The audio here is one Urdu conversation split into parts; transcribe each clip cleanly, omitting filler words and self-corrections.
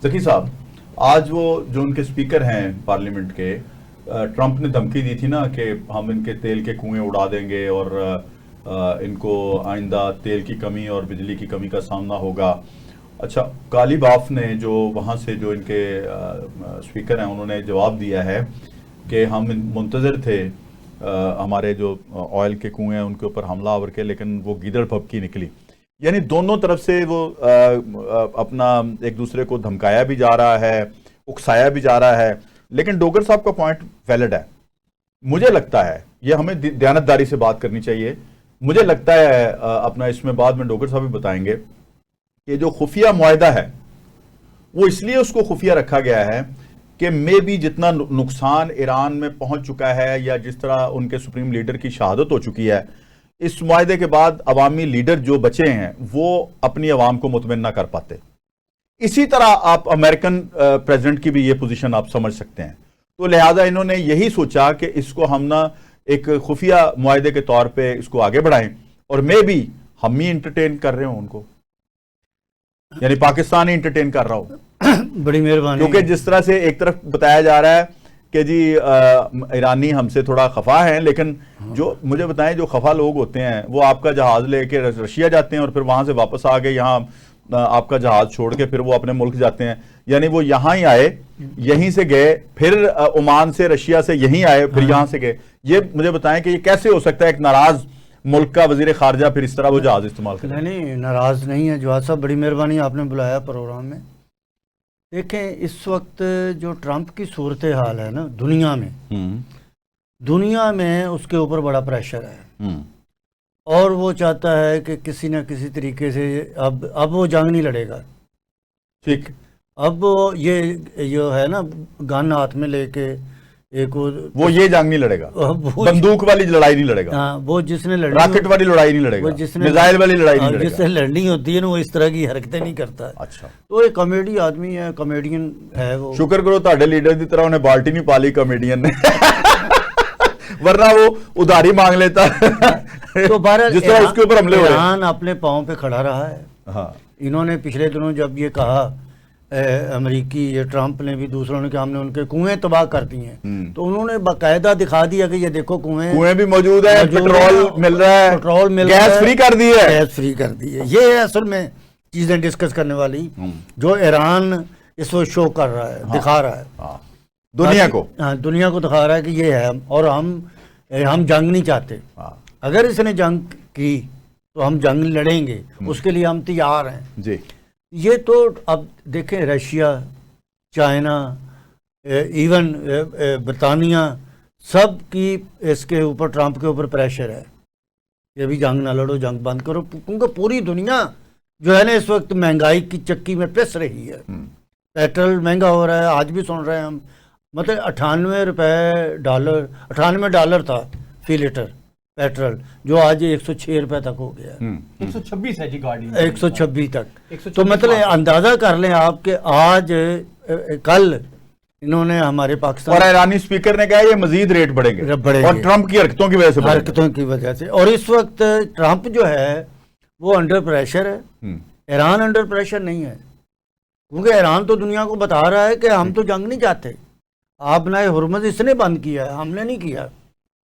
ذکی صاحب، آج وہ جو ان کے اسپیکر ہیں پارلیمنٹ کے، ٹرمپ نے دھمکی دی تھی نا کہ ہم ان کے تیل کے کنویں اڑا دیں گے اور ان کو آئندہ تیل کی کمی اور بجلی کی کمی کا سامنا ہوگا. اچھا، کالی باف نے جو وہاں سے جو ان کے اسپیکر ہیں انہوں نے جواب دیا ہے کہ ہم منتظر تھے ہمارے جو آئل کے کنویں ہیں ان کے اوپر حملہ آور کے، لیکن وہ گیدڑ پھپکی نکلی. یعنی دونوں طرف سے وہ اپنا ایک دوسرے کو دھمکایا بھی جا رہا ہے، اکسایا بھی جا رہا ہے. لیکن ڈوگر صاحب کا پوائنٹ ویلڈ ہے. مجھے لگتا ہے یہ ہمیں دیانتداری سے بات کرنی چاہیے. مجھے لگتا ہے اپنا اس میں بعد میں ڈوگر صاحب بھی بتائیں گے کہ جو خفیہ معاہدہ ہے وہ اس لیے اس کو خفیہ رکھا گیا ہے کہ مے بھی جتنا نقصان ایران میں پہنچ چکا ہے یا جس طرح ان کے سپریم لیڈر کی شہادت ہو چکی ہے، اس معاہدے کے بعد عوامی لیڈر جو بچے ہیں وہ اپنی عوام کو مطمئن نہ کر پاتے. اسی طرح آپ امریکن پریزیڈنٹ کی بھی یہ پوزیشن آپ سمجھ سکتے ہیں. تو لہٰذا انہوں نے یہی سوچا کہ اس کو ہم نہ ایک خفیہ معاہدے کے طور پہ اس کو آگے بڑھائیں اور میں بھی ہم ہی انٹرٹین کر رہے ہوں ان کو، یعنی پاکستان ہی انٹرٹین کر رہا ہوں. بڑی مہربانی. کیونکہ جس طرح سے ایک طرف بتایا جا رہا ہے کہ جی ایرانی ہم سے تھوڑا خفا ہیں، لیکن جو مجھے بتائیں جو خفا لوگ ہوتے ہیں وہ آپ کا جہاز لے کے رشیا جاتے ہیں اور پھر وہاں سے واپس آ کے یہاں آپ کا جہاز چھوڑ کے پھر وہ اپنے ملک جاتے ہیں. یعنی وہ یہاں ہی آئے، یہیں سے گئے، پھر عمان سے رشیا سے یہیں آئے، پھر یہاں سے گئے. یہ مجھے بتائیں کہ یہ کیسے ہو سکتا ہے ایک ناراض ملک کا وزیر خارجہ پھر اس طرح وہ جہاز استعمال کرے؟ نہیں، ناراض نہیں ہے جواد صاحب، بڑی مہربانی آپ نے بلایا پروگرام میں. دیکھیں اس وقت جو ٹرمپ کی صورتحال ہے نا دنیا میں اس کے اوپر بڑا پریشر ہے اور وہ چاہتا ہے کہ کسی نہ کسی طریقے سے اب وہ جنگ نہیں لڑے گا. ٹھیک. اب یہ جو ہے نا گن ہاتھ میں لے کے ایک وہ یہ جنگ نہیں لڑے گا، بندوق والی لڑائی نہیں لڑے گا. ہاں، وہ جس نے راکٹ والی لڑائی نہیں لڑے گا، میزائل والی لڑائی نہیں لڑے گا. جس سے لڑنی ہوتی ہے نا وہ اس طرح کی حرکتیں نہیں کرتا. اچھا، تو ایک کامیڈی آدمی ہے، کامیڈین ہے وہ. شکر کرو تہاڈے لیڈر دی طرح انہیں بالٹی نہیں پالی کامیڈین نے، ورنہ وہ ادھاری مانگ لیتا. تو جس طرح اس کے اوپر حملے ہو رہے ہیں. ایران اپنے پاؤں پہ کھڑا رہا ہے. ہاں، انہوں نے پچھلے دنوں جب یہ کہا امریکی یہ ٹرمپ نے بھی دوسروں نے کہ ہم نے ان کے کنویں تباہ کر دی ہیں، تو انہوں نے باقاعدہ دکھا دیا کہ یہ دیکھو کنویں بھی موجود ہے، پیٹرول مل رہا ہے، پیٹرول مل رہا ہے، گیس فری کر دی ہے، گیس فری کر دی ہے. یہ ہے اصل میں چیزیں ڈسکس کرنے والی جو ایران اس وقت شو کر رہا ہے، دکھا رہا ہے دنیا کو. دنیا کو دکھا رہا ہے کہ یہ ہے اور ہم جنگ نہیں چاہتے. اگر اس نے جنگ کی تو ہم جنگ لڑیں گے، اس کے لیے ہم تیار ہیں. جی. یہ تو اب دیکھیں رشیا، چائنا، ایون برطانیہ، سب کی اس کے اوپر ٹرمپ کے اوپر پریشر ہے کہ ابھی جنگ نہ لڑو، جنگ بند کرو. کیونکہ پوری دنیا جو ہے نا اس وقت مہنگائی کی چکی میں پس رہی ہے. پیٹرول مہنگا ہو رہا ہے، آج بھی سن رہے ہیں ہم، مطلب 98 ڈالر تھا فی لیٹر پیٹرول، جو آج 106 روپے تک ہو گیا. 126 ہے جی گاڑی، 126 تک. تو مطلب اندازہ کر لیں آپ کہ آج کل انہوں نے ہمارے پاکستان اور ایرانی اسپیکر نے کہا یہ مزید ریٹ بڑھیں گے اور ٹرمپ کی حرکتوں کی وجہ سے اور اس وقت ٹرمپ جو ہے وہ انڈر پریشر ہے. ایران انڈر پریشر نہیں ہے، کیونکہ ایران تو دنیا کو بتا رہا ہے کہ ہم تو جنگ نہیں چاہتے. آپ نے ہرمز اس نے بند کیا ہے، ہم نے نہیں کیا.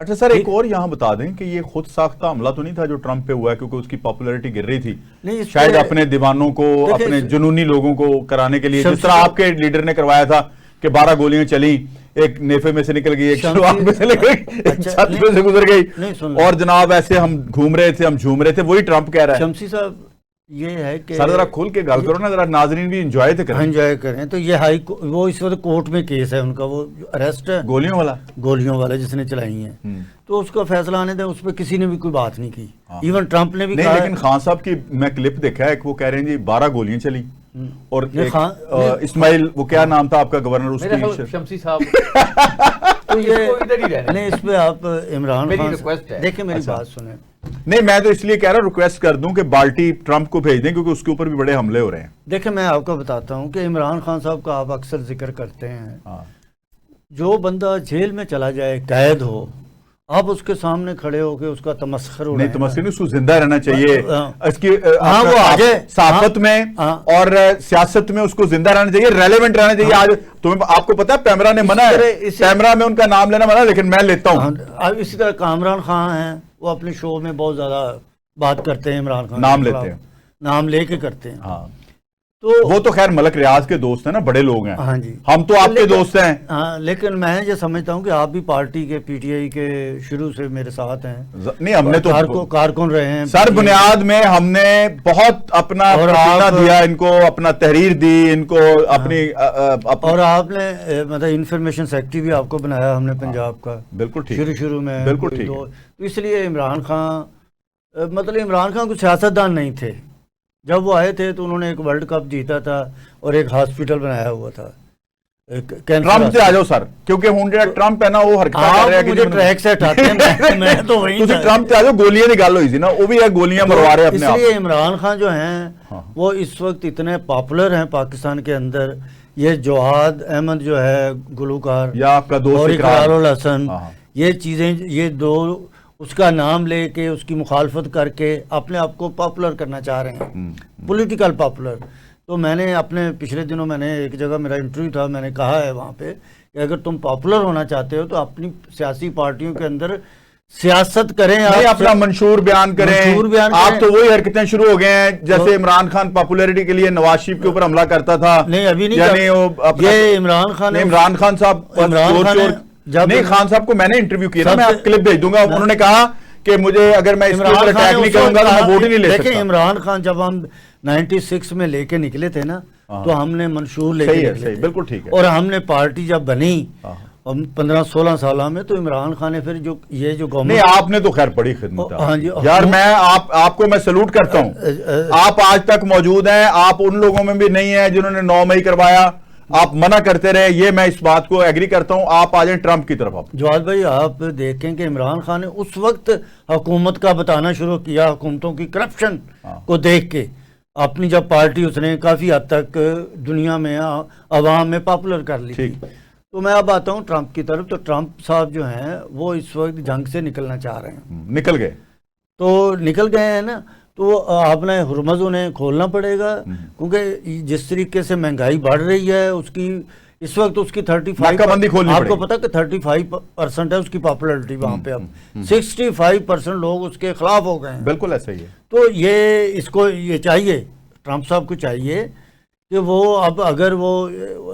اچھا سر، ایک اور یہاں بتا دیں کہ یہ خود ساختہ حملہ تو نہیں تھا جو ٹرمپ پہ ہوا ہے، کیونکہ اس کی پاپولیرٹی گر رہی تھی شاید اپنے دیوانوں کو، اپنے جنونی لوگوں کو کرانے کے لیے، جس طرح آپ کے لیڈر نے کروایا تھا کہ 12 گولیاں چلیں، ایک نیفے میں سے نکل گئی، ایک شلوار میں سے نکل گئی، ایک چھت میں سے گزر گئی، اور جناب ایسے ہم گھوم رہے تھے، ہم جھوم رہے تھے. وہی ٹرمپ کہہ رہا ہے. شمسی صاحب یہ ہے کہ سر ذرا کھول کے گل کرو نا، ذرا ناظرین بھی انجوائے کریں. تو یہ وہ اس وقت کورٹ میں کیس ہے ان کا، وہ اریسٹ ہے گولیوں والا جس نے چلائی ہیں، تو اس کا فیصلہ آنے دیں. اس پہ کسی نے بھی کوئی بات نہیں کی، ایون ٹرمپ نے بھی کہا. لیکن خان صاحب کی میں کلپ دیکھا ہے، وہ کہہ رہے ہیں جی 12 گولیاں چلی، اور اسماعیل وہ کیا نام تھا آپ کا گورنر، اس کی شمسی صاحب. تو یہ نہیں، اس پہ آپ عمران خان دیکھیں میری بات سنیں. نہیں، میں تو اس لیے کہہ رہا ہوں ریکویسٹ کر دوں کہ بالٹی ٹرمپ کو بھیج دیں، کیونکہ اس کے اوپر بھی بڑے حملے ہو رہے ہیں. دیکھیں میں آپ کو بتاتا ہوں کہ عمران خان صاحب کا آپ اکثر ذکر کرتے ہیں، جو بندہ جیل میں چلا جائے، قید ہو، آپ اس کے سامنے کھڑے ہو کے اس کا تمسخر اڑائیں نہیں تمسخر نہیں، اس کو زندہ رہنا چاہیے، اس کی ہاں وہ آ جائے صحافت میں اور سیاست میں اس کو زندہ رہنا چاہیے، ریلیونٹ رہنا چاہیے. آج تمہیں آپ کو پتا ہے پیمرا نے منع ہے، پیمرا میں ان کا نام لینا منع، لیکن میں لیتا ہوں. اسی طرح کامران خان ہیں، وہ اپنے شو میں بہت زیادہ بات کرتے ہیں عمران خان، نام لیتے ہیں، نام لے کے کرتے ہیں. ہاں تو وہ تو خیر ملک ریاض کے دوست ہیں نا، بڑے لوگ ہیں. ہاں جی، ہم تو آپ کے دوست ہیں. ہاں لیکن میں یہ سمجھتا ہوں کہ آپ بھی پارٹی کے پی ٹی آئی کے شروع سے میرے ساتھ ہیں. نہیں ہم نے تو کارکن رہے ہیں سر بنیاد میں، ہم نے بہت اپنا پسینہ دیا ان کو، اپنا تحریر دی ان کو، اپنی اور آپ نے مطلب انفارمیشن سیکٹری بھی آپ کو بنایا ہم نے پنجاب کا. بالکل ٹھیک، شروع میں بالکل ٹھیک. تو اس لیے عمران خان مطلب عمران خان کو سیاستدان نہیں تھے. جب وہ آئے تھے تو انہوں نے ایک ورلڈ کپ جیتا تھا اور ایک ہاسپٹل بنایا ہوا تھا. ٹرمپ سے آ جاؤ سر، کیونکہ ہوں جڑا ٹرمپ ہے نا وہ حرکت کر رہا ہے کہ مجھے ٹریک سے ہٹاتے ہیں، میں تو وہیں تسی ٹرمپ سے آ جاؤ. گولیاں دی گل ہوئی سی نا، وہ بھی ہے گولیاں مروا رہے اپنے آپ. اس لیے عمران خان جو ہیں وہ اس وقت اتنے پاپولر ہیں پاکستان کے اندر. یہ جواد احمد جو ہے گلوکار، یا آپ کا دوست اور اقرار الحسن، ہاں. یہ چیزیں، یہ دو اس کا نام لے کے اس کی مخالفت کر کے اپنے آپ کو پاپولر کرنا چاہ رہے ہیں، پولیٹیکل پاپولر. تو میں نے اپنے پچھلے دنوں میں نے ایک جگہ میرا انٹرویو تھا، میں نے کہا ہے وہاں پہ کہ اگر تم پاپولر ہونا چاہتے ہو تو اپنی سیاسی پارٹیوں کے اندر سیاست کریں، اپنا منشور بیان کریں. آپ تو وہی حرکتیں شروع ہو گئے ہیں جیسے عمران خان پاپولیرٹی کے لیے نواز شریف کے اوپر حملہ کرتا تھا. نہیں ابھی نہیں، یعنی یہ عمران خان صاحب نہیں، خان صاحب کو میں نے انٹرویو کیا، میں آپ کلپ بھیج دوں گا. انہوں نے کہا کہ مجھے اگر میں اس کے اوپر اٹیک نہیں کروں گا تو میں ووٹ ہی نہیں لے سکتا. دیکھیں عمران خان جب ہم 96 میں لے کے نکلے تھے نا تو ہم نے منشور لے کے نکلے تھے، بالکل ٹھیک ہے. اور ہم نے پارٹی جب بنی 15-16 سالہ میں تو عمران خان نے پھر جو یہ جو گورنمنٹ، نہیں آپ نے تو خیر بڑی خدمت ہے یار، میں آپ کو میں سلوٹ کرتا ہوں. آپ آج تک موجود ہیں، آپ ان لوگوں میں بھی نہیں ہیں جنہوں نے 9 مئی کروایا. آپ منع کرتے رہے، یہ میں اس بات کو ایگری کرتا ہوں. آپ آ جائیں ٹرمپ کی طرف. آپ جواد بھائی آپ دیکھیں کہ عمران خان نے اس وقت حکومت کا بتانا شروع کیا، حکومتوں کی کرپشن کو دیکھ کے اپنی جب پارٹی اس نے کافی حد تک دنیا میں عوام میں پاپولر کر لی تھی. تو میں اب آتا ہوں ٹرمپ کی طرف. تو ٹرمپ صاحب جو ہیں وہ اس وقت جنگ سے نکلنا چاہ رہے ہیں. نکل گئے تو نکل گئے ہیں نا، تو آپ نے ہرمز انہیں کھولنا پڑے گا، کیونکہ جس طریقے سے مہنگائی بڑھ رہی ہے اس کی اس وقت اس کی 35 آپ کو پتا کہ 35% ہے اس کی پاپولرٹی وہاں پہ. اب 65% لوگ اس کے خلاف ہو گئے ہیں. بالکل ایسا ہی ہے. تو یہ اس کو یہ چاہیے، ٹرمپ صاحب کو چاہیے کہ وہ اب اگر وہ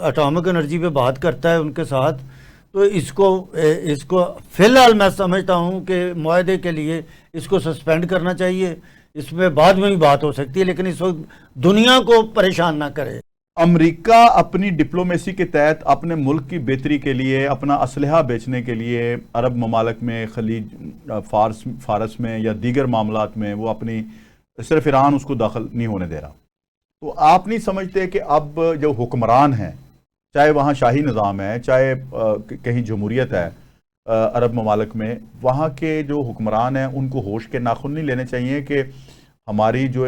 اٹامک انرجی پہ بات کرتا ہے ان کے ساتھ تو اس کو فی الحال میں سمجھتا ہوں کہ معاہدے کے لیے اس کو سسپینڈ کرنا چاہیے. اس میں بعد میں بھی بات ہو سکتی ہے، لیکن اس وقت دنیا کو پریشان نہ کرے. امریکہ اپنی ڈپلومیسی کے تحت اپنے ملک کی بہتری کے لیے، اپنا اسلحہ بیچنے کے لیے عرب ممالک میں، خلیج فارس میں یا دیگر معاملات میں وہ اپنی صرف ایران اس کو داخل نہیں ہونے دے رہا. تو آپ نہیں سمجھتے کہ اب جو حکمران ہیں، چاہے وہاں شاہی نظام ہے، چاہے کہیں جمہوریت ہے عرب ممالک میں، وہاں کے جو حکمران ہیں ان کو ہوش کے ناخن نہیں لینے چاہیے کہ ہماری جو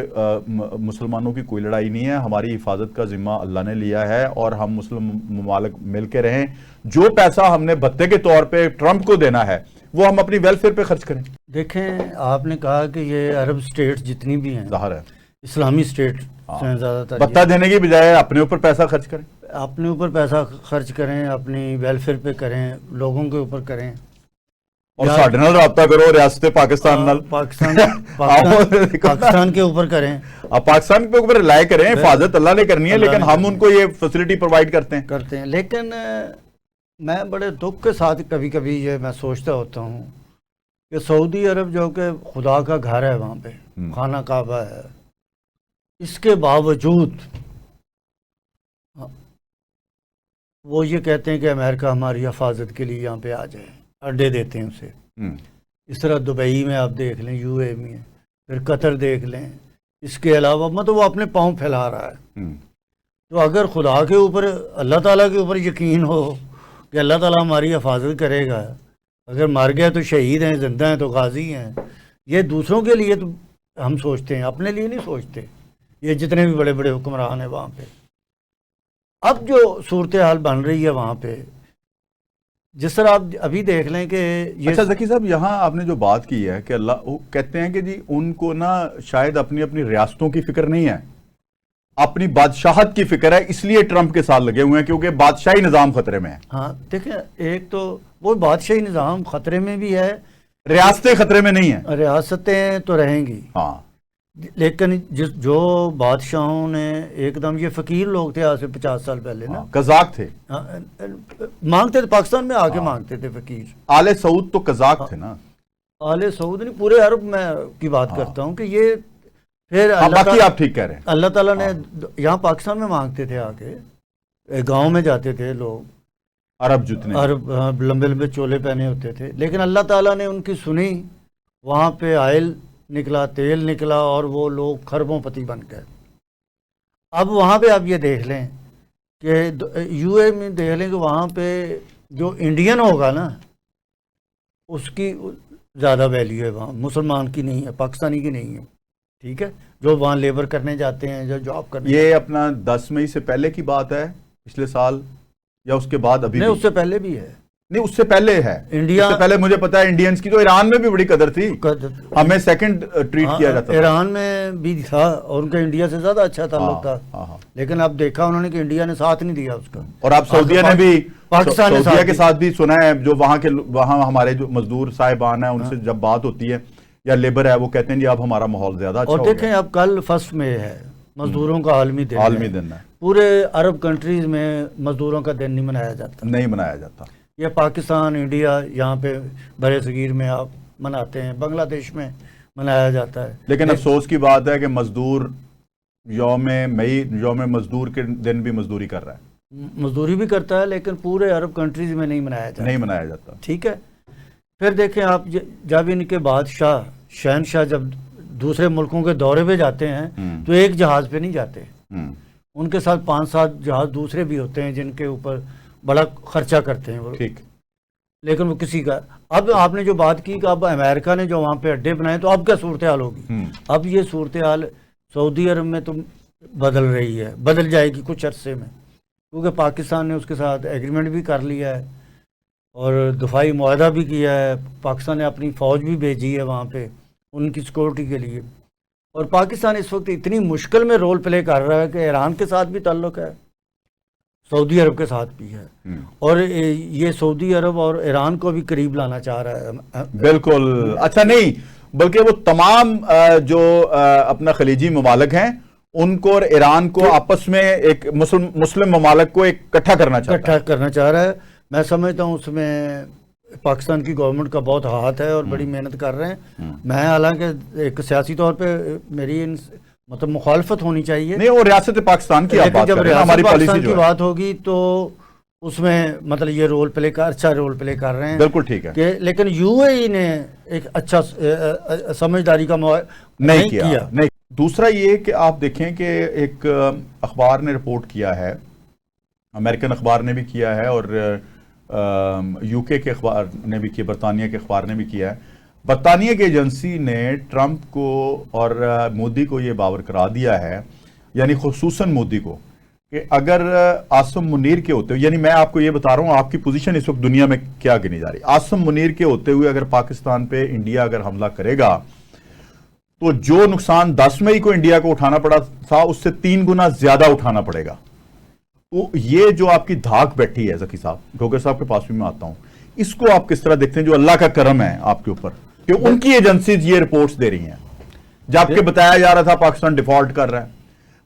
مسلمانوں کی کوئی لڑائی نہیں ہے، ہماری حفاظت کا ذمہ اللہ نے لیا ہے اور ہم مسلم ممالک مل کے رہیں. جو پیسہ ہم نے بھتے کے طور پہ ٹرمپ کو دینا ہے وہ ہم اپنی ویلفیئر پہ خرچ کریں. دیکھیں آپ نے کہا کہ یہ عرب سٹیٹس جتنی بھی ہیں، ظاہر ہے اسلامی سٹیٹ سے زیادہ تر، بھتہ دینے کی بجائے اپنے اوپر پیسہ خرچ کریں، اپنے اوپر پیسہ خرچ کریں، اپنی ویلفیئر پہ کریں، لوگوں کے اوپر کریں. اور ساڈے نال رابطہ کرو ریاست پاکستان نال، پاکستان کے اوپر کریں، پاکستان کے اوپر رائے کریں. حفاظت اللہ نے کرنی ہے لیکن ہم ان کو یہ فیسلٹی پرووائڈ کرتے ہیں. لیکن میں بڑے دکھ کے ساتھ کبھی کبھی یہ میں سوچتا ہوتا ہوں کہ سعودی عرب جو کہ خدا کا گھر ہے، وہاں پہ خانہ کعبہ ہے، اس کے باوجود وہ یہ کہتے ہیں کہ امریکہ ہماری حفاظت کے لیے یہاں پہ آ جائے، اڈے دیتے ہیں اسے. اس طرح دبئی میں آپ دیکھ لیں، یو اے میں، پھر قطر دیکھ لیں. اس کے علاوہ مطلب وہ اپنے پاؤں پھیلا رہا ہے. تو اگر خدا کے اوپر، اللہ تعالیٰ کے اوپر یقین ہو کہ اللہ تعالیٰ ہماری حفاظت کرے گا، اگر مر گئے تو شہید ہیں، زندہ ہیں تو غازی ہیں. یہ دوسروں کے لیے تو ہم سوچتے ہیں، اپنے لیے نہیں سوچتے. یہ جتنے بھی بڑے بڑے حکمران ہیں وہاں پہ، اب جو صورتحال بن رہی ہے وہاں پہ، جس طرح آپ ابھی دیکھ لیں کہ یہ اچھا ذکی صاحب، یہاں آپ نے جو بات کی ہے کہ اللہ وہ کہتے ہیں کہ جی ان کو نا شاید اپنی اپنی ریاستوں کی فکر نہیں ہے، اپنی بادشاہت کی فکر ہے، اس لیے ٹرمپ کے ساتھ لگے ہوئے ہیں کیونکہ بادشاہی نظام خطرے میں ہے. ہاں دیکھیں، ایک تو وہ بادشاہی نظام خطرے میں بھی ہے، ریاستیں خطرے میں نہیں ہیں. ریاستیں تو رہیں گی، ہاں لیکن جو بادشاہوں نے ایک دم، یہ فقیر لوگ تھے آج سے 50 سال پہلے نا، قزاق تھے، مانگتے تھے، پاکستان میں آ کے مانگتے تھے فقیر. آل سعود تو قزاق تھے نا. آل سعود نہیں، پورے عرب میں کی بات کرتا ہوں کہ یہ پھر باقی آپ ٹھیک کہہ رہے ہیں. اللہ تعالیٰ نے یہاں پاکستان میں مانگتے تھے، آ کے گاؤں میں جاتے تھے لوگ، عرب جتنے عرب لمبے لمبے چولے پہنے ہوتے تھے، لیکن اللہ تعالیٰ نے ان کی سنی، وہاں پہ آئل نکلا، تیل نکلا، اور وہ لوگ خربوں پتی بن گئے. اب وہاں پہ آپ یہ دیکھ لیں کہ یو اے میں دیکھ لیں کہ وہاں پہ جو انڈین ہوگا نا، اس کی زیادہ ویلیو ہے وہاں، مسلمان کی نہیں ہے، پاکستانی کی نہیں ہے. ٹھیک ہے، جو وہاں لیبر کرنے جاتے ہیں، جو جاب کرنے یہ اپنا 10 مئی سے پہلے کی بات ہے، پچھلے سال، یا اس کے بعد؟ ابھی نہیں، اس سے پہلے بھی ہے. نہیں، اس سے پہلے ہے. انڈیا اس سے پہلے مجھے پتا ہے انڈینز کی تو ایران میں بھی بڑی قدر تھی، ہمیں سیکنڈ ٹریٹ کیا جاتا تھا. ایران میں بھی تھا، اور ان کا انڈیا سے زیادہ اچھا تعلق تھا، لیکن اب دیکھا انہوں نے کہ انڈیا نے ساتھ نہیں دیا اس کا. اور اب سعودیہ نے بھی، پاکستان نے سعودیہ کے ساتھ بھی سنا ہے، جو وہاں ہمارے جو مزدور صاحبان ہیں، ان سے جب بات ہوتی ہے یا لیبر ہے، وہ کہتے ہیں جی اب ہمارا ماحول زیادہ اچھا ہو گیا. اور دیکھیں اب کل 1 مئی ہے، مزدوروں کا عالمی دن ہے. پورے عرب کنٹریز میں مزدوروں کا دن نہیں منایا جاتا. یہ پاکستان، انڈیا، یہاں پہ برے صغیر میں آپ مناتے ہیں، بنگلہ دیش میں منایا جاتا ہے. لیکن افسوس کی بات ہے کہ مزدور یوم مزدور کے دن بھی مزدوری کر رہا ہے، مزدوری بھی کرتا ہے، لیکن پورے عرب کنٹریز میں نہیں منایا جاتا. ٹھیک ہے، پھر دیکھیں آپ، جب ان کے بادشاہ، شہنشاہ جب دوسرے ملکوں کے دورے پہ جاتے ہیں تو ایک جہاز پہ نہیں جاتے، ان کے ساتھ 5-7 جہاز دوسرے بھی ہوتے ہیں جن کے اوپر بڑا خرچہ کرتے ہیں وہ. ٹھیک، لیکن وہ کسی کا. اب آپ نے جو بات کی کہ اب امریکہ نے جو وہاں پہ اڈے بنائے، تو اب کیا صورتحال ہوگی؟ اب یہ صورتحال سعودی عرب میں تو بدل جائے گی کچھ عرصے میں، کیونکہ پاکستان نے اس کے ساتھ ایگریمنٹ بھی کر لیا ہے اور دفاعی معاہدہ بھی کیا ہے. پاکستان نے اپنی فوج بھی بھیجی ہے وہاں پہ ان کی سیکورٹی کے لیے. اور پاکستان اس وقت اتنی مشکل میں رول پلے کر رہا ہے کہ ایران کے ساتھ بھی تعلق ہے، سعودی عرب کے ساتھ بھی ہے، اور یہ سعودی عرب اور ایران کو بھی قریب لانا چاہ رہا ہے. بالکل. اچھا نہیں، بلکہ وہ تمام جو اپنا خلیجی ممالک ہیں ان کو اور ایران کو آپس میں ایک مسلم ممالک کو اکٹھا کرنا چاہ رہا ہے. میں سمجھتا ہوں اس میں پاکستان کی گورنمنٹ کا بہت ہاتھ ہے اور بڑی محنت کر رہے ہیں. میں حالانکہ ایک سیاسی طور پہ میری مطلب مخالفت ہونی چاہیے، نہیں، وہ ریاست پاکستان کی لیکن جب ریاست پاکستان کی بات ہوگی تو اس میں مطلب یہ اچھا رول پلے کر رہے ہیں. بالکل ٹھیک ہے، لیکن یو اے ای نے ایک اچھا سمجھداری کا نہیں کیا. دوسرا یہ کہ آپ دیکھیں کہ ایک اخبار نے رپورٹ کیا ہے، امریکن اخبار نے بھی کیا ہے، اور یو کے اخبار نے بھی کیا، برطانیہ کے اخبار نے بھی کیا ہے. برطانیہ کی ایجنسی نے ٹرمپ کو اور مودی کو یہ باور کرا دیا ہے، یعنی خصوصاً مودی کو، کہ اگر عاصم منیر کے ہوتے ہوئے، یعنی میں آپ کو یہ بتا رہا ہوں آپ کی پوزیشن اس وقت دنیا میں کیا گنی جا رہی، عاصم منیر کے ہوتے ہوئے اگر پاکستان پہ انڈیا اگر حملہ کرے گا تو جو نقصان 10 مئی کو انڈیا کو اٹھانا پڑا تھا اس سے 3 گنا زیادہ اٹھانا پڑے گا. تو یہ جو آپ کی دھاک بیٹھی ہے ذکی صاحب، ڈھوکر صاحب کے پاس بھی میں آتا ہوں، اس کو آپ کس طرح دیکھتے ہیں جو اللہ کا کرم ہے آپ کے اوپر کہ ان کی ایجنسیز یہ رپورٹس دے رہی ہیں، جبکہ بتایا جا رہا تھا پاکستان ڈیفالٹ کر رہا ہے،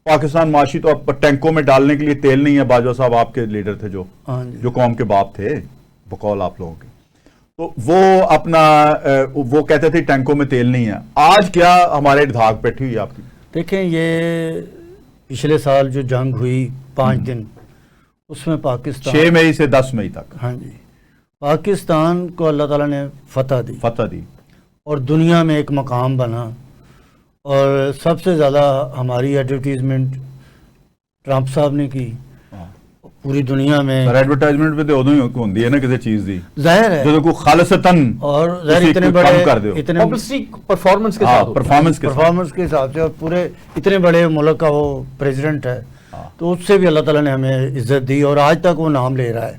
پاکستان معاشی تو اب ٹینکوں میں ڈالنے کے لیے تیل نہیں ہے. باجوہ صاحب آپ کے لیڈر تھے جو قوم کے باپ تھے بقول آپ لوگوں کے، تو وہ اپنا وہ کہتے تھے ٹینکوں میں تیل نہیں ہے. آج کیا ہمارے دھاک بیٹھی ہوئی آپ کی؟ دیکھیں، یہ پچھلے سال جو جنگ ہوئی 5 دن، اس میں پاکستان 6 مئی سے 10 مئی تک، ہاں جی، پاکستان کو اللہ تعالیٰ نے فتح دی اور دنیا میں ایک مقام بنا. اور سب سے زیادہ ہماری ایڈورٹیزمنٹ ٹرمپ صاحب نے کی پوری دنیا میں. ایڈورٹائزمنٹ پہ تو ادو ہی ہوندی ہے نا کسی چیز دی، ظاہر ہے، جو کوئی خالصتاً اور ظاہر اتنے بڑے پرفارمنس کے حساب سے، اور پورے اتنے بڑے ملک کا وہ پریزیڈنٹ ہے، تو اس سے بھی اللہ تعالیٰ نے ہمیں عزت دی اور آج تک وہ نام لے رہا ہے.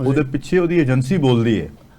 ਉਹਦੇ ਪਿੱਛੇ ਉਹਦੀ ਏਜੰਸੀ ਬੋਲਦੀ ਹੈ।